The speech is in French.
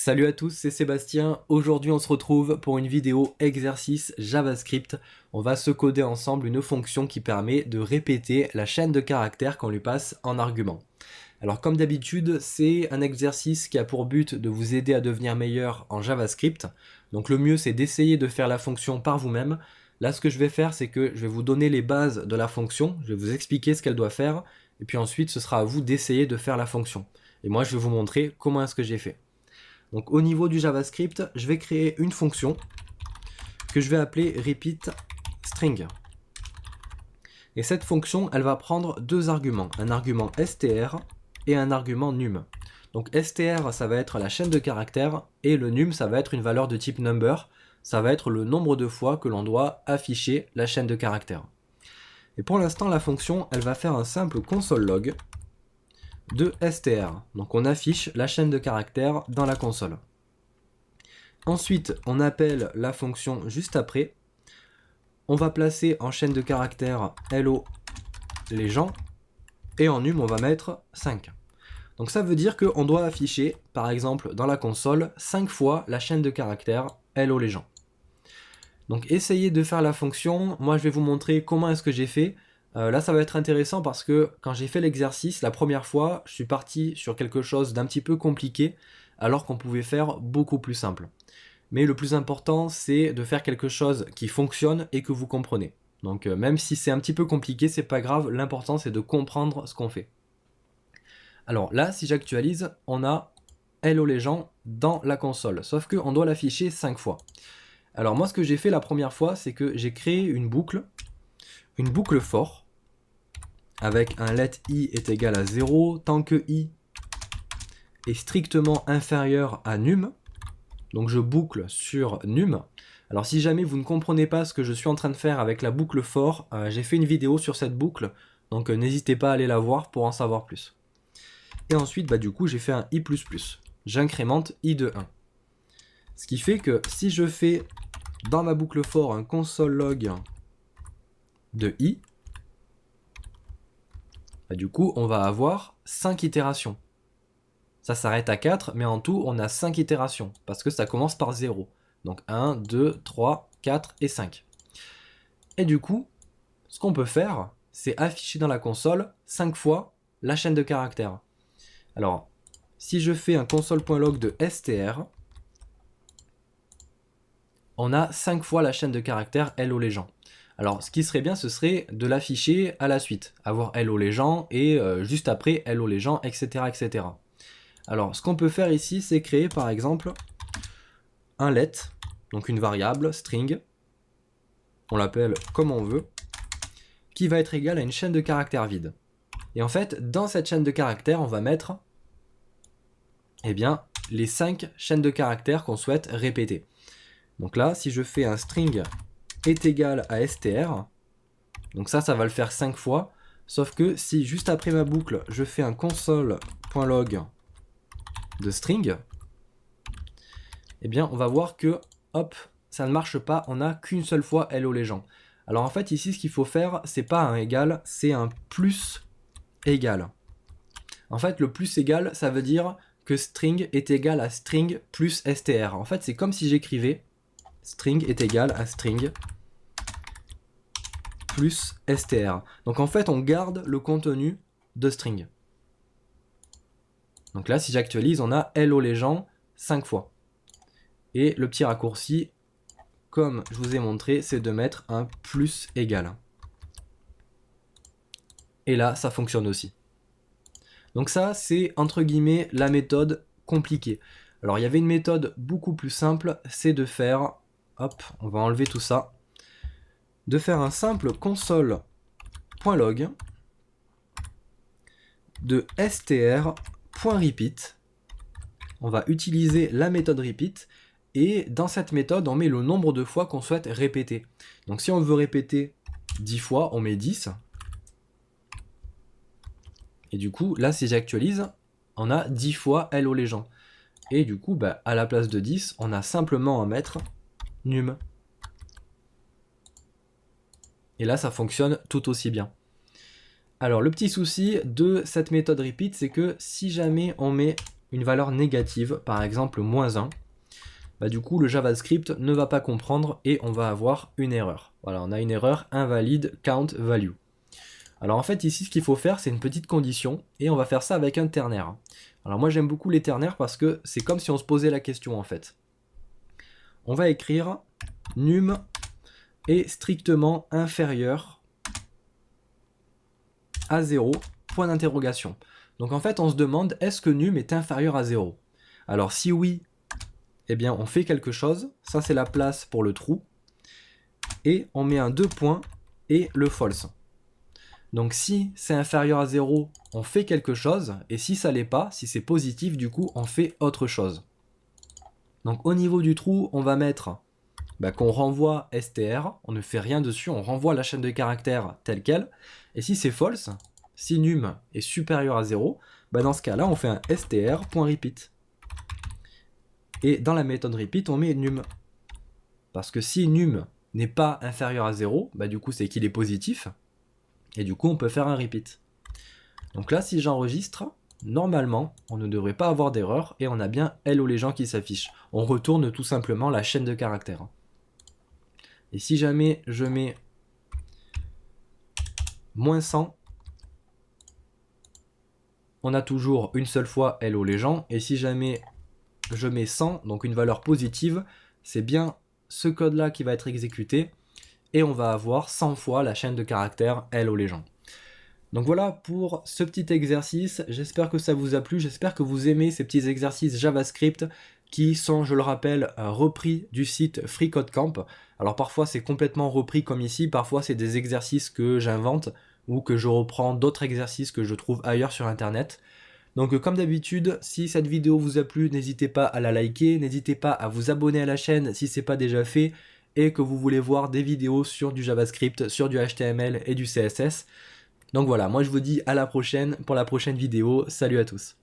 Salut à tous, c'est Sébastien. Aujourd'hui, on se retrouve pour une vidéo exercice JavaScript. On va se coder ensemble une fonction qui permet de répéter la chaîne de caractères qu'on lui passe en argument. Alors comme d'habitude, c'est un exercice qui a pour but de vous aider à devenir meilleur en JavaScript. Donc le mieux, c'est d'essayer de faire la fonction par vous-même. Là, ce que je vais faire, c'est que je vais vous donner les bases de la fonction, je vais vous expliquer ce qu'elle doit faire, et puis ensuite, ce sera à vous d'essayer de faire la fonction. Et moi, je vais vous montrer comment est-ce que j'ai fait. Donc au niveau du JavaScript, je vais créer une fonction que je vais appeler repeatString. Et cette fonction, elle va prendre deux arguments, un argument str et un argument num. Donc str, ça va être la chaîne de caractères, et le num, ça va être une valeur de type number, ça va être le nombre de fois que l'on doit afficher la chaîne de caractères. Et pour l'instant, la fonction, elle va faire un simple console log de str. Donc on affiche la chaîne de caractères dans la console. Ensuite, on appelle la fonction juste après. On va placer en chaîne de caractères hello les gens, et en num on va mettre 5. Donc ça veut dire qu'on doit afficher, par exemple dans la console, 5 fois la chaîne de caractères hello les gens. Donc essayez de faire la fonction. Moi je vais vous montrer comment est-ce que j'ai fait. Là ça va être intéressant parce que quand j'ai fait l'exercice la première fois, je suis parti sur quelque chose d'un petit peu compliqué alors qu'on pouvait faire beaucoup plus simple. Mais le plus important c'est de faire quelque chose qui fonctionne et que vous comprenez. Donc même si c'est un petit peu compliqué, c'est pas grave, l'important c'est de comprendre ce qu'on fait. Alors là, si j'actualise, on a hello les gens dans la console, sauf qu'on doit l'afficher 5 fois. Alors moi ce que j'ai fait la première fois, c'est que j'ai créé une boucle for, avec un let i est égal à 0 tant que i est strictement inférieur à num. Donc je boucle sur num. Alors si jamais vous ne comprenez pas ce que je suis en train de faire avec la boucle for, j'ai fait une vidéo sur cette boucle, donc n'hésitez pas à aller la voir pour en savoir plus. Et ensuite, du coup, j'ai fait un i++. J'incrémente i de 1. Ce qui fait que si je fais dans ma boucle for un console log de i, du coup, on va avoir 5 itérations. Ça s'arrête à 4, mais en tout, on a 5 itérations, parce que ça commence par 0. Donc 1, 2, 3, 4 et 5. Et du coup, ce qu'on peut faire, c'est afficher dans la console 5 fois la chaîne de caractères. Alors, si je fais un console.log de str, on a 5 fois la chaîne de caractères hello les gens. Alors, ce qui serait bien, ce serait de l'afficher à la suite, avoir hello les gens et juste après hello les gens, etc., etc. Alors, ce qu'on peut faire ici, c'est créer par exemple un let, donc une variable string, on l'appelle comme on veut, qui va être égal à une chaîne de caractères vide. Et en fait, dans cette chaîne de caractères, on va mettre les 5 chaînes de caractères qu'on souhaite répéter. Donc là, si je fais un string est égal à str, donc ça va le faire 5 fois, sauf que si juste après ma boucle, je fais un console.log de string, on va voir que, hop, ça ne marche pas, on n'a qu'une seule fois hello les gens. Alors en fait, ici, ce qu'il faut faire, c'est pas un égal, c'est un plus égal. En fait, le plus égal, ça veut dire que string est égal à string plus str. En fait, c'est comme si j'écrivais string est égal à string plus str. Donc en fait, on garde le contenu de string. Donc là, si j'actualise, on a hello les gens 5 fois. Et le petit raccourci, comme je vous ai montré, c'est de mettre un plus égal. Et là, ça fonctionne aussi. Donc ça, c'est entre guillemets la méthode compliquée. Alors il y avait une méthode beaucoup plus simple, c'est de faire, hop, on va enlever tout ça, de faire un simple console.log de str.repeat. On va utiliser la méthode repeat, et dans cette méthode, on met le nombre de fois qu'on souhaite répéter. Donc si on veut répéter 10 fois, on met 10. Et du coup, là, si j'actualise, on a 10 fois hello les gens. Et du coup, à la place de 10, on a simplement à mettre num. Et là, ça fonctionne tout aussi bien. Alors, le petit souci de cette méthode repeat, c'est que si jamais on met une valeur négative, par exemple -1, bah du coup le JavaScript ne va pas comprendre et on va avoir une erreur. Voilà, on a une erreur invalide count value. Alors en fait ici ce qu'il faut faire c'est une petite condition et on va faire ça avec un ternaire. Alors moi j'aime beaucoup les ternaires parce que c'est comme si on se posait la question en fait. On va écrire num est strictement inférieur à 0, point d'interrogation. Donc en fait on se demande est-ce que num est inférieur à 0? Alors si oui, eh bien on fait quelque chose, ça c'est la place pour le true, et on met un 2 points et le false. Donc si c'est inférieur à 0, on fait quelque chose, et si ça l'est pas, si c'est positif, du coup on fait autre chose. Donc au niveau du true, on va mettre qu'on renvoie str, on ne fait rien dessus, on renvoie la chaîne de caractères telle quelle, et si c'est false, si num est supérieur à 0, dans ce cas-là on fait un str.repeat. Et dans la méthode repeat, on met num. Parce que si num n'est pas inférieur à 0, du coup c'est qu'il est positif, et du coup on peut faire un repeat. Donc là si j'enregistre, normalement on ne devrait pas avoir d'erreur, et on a bien hello les gens qui s'affichent. On retourne tout simplement la chaîne de caractères. Et si jamais je mets -100, on a toujours une seule fois hello les gens, et si jamais je mets 100, donc une valeur positive, c'est bien ce code là qui va être exécuté, et on va avoir 100 fois la chaîne de caractères hello les gens. Donc voilà pour ce petit exercice, j'espère que ça vous a plu, j'espère que vous aimez ces petits exercices JavaScript qui sont, je le rappelle, repris du site FreeCodeCamp. Alors parfois c'est complètement repris comme ici, parfois c'est des exercices que j'invente ou que je reprends d'autres exercices que je trouve ailleurs sur internet. Donc comme d'habitude, si cette vidéo vous a plu, n'hésitez pas à la liker, n'hésitez pas à vous abonner à la chaîne si ce n'est pas déjà fait, et que vous voulez voir des vidéos sur du JavaScript, sur du HTML et du CSS. Donc voilà, moi je vous dis à la prochaine pour la prochaine vidéo, salut à tous.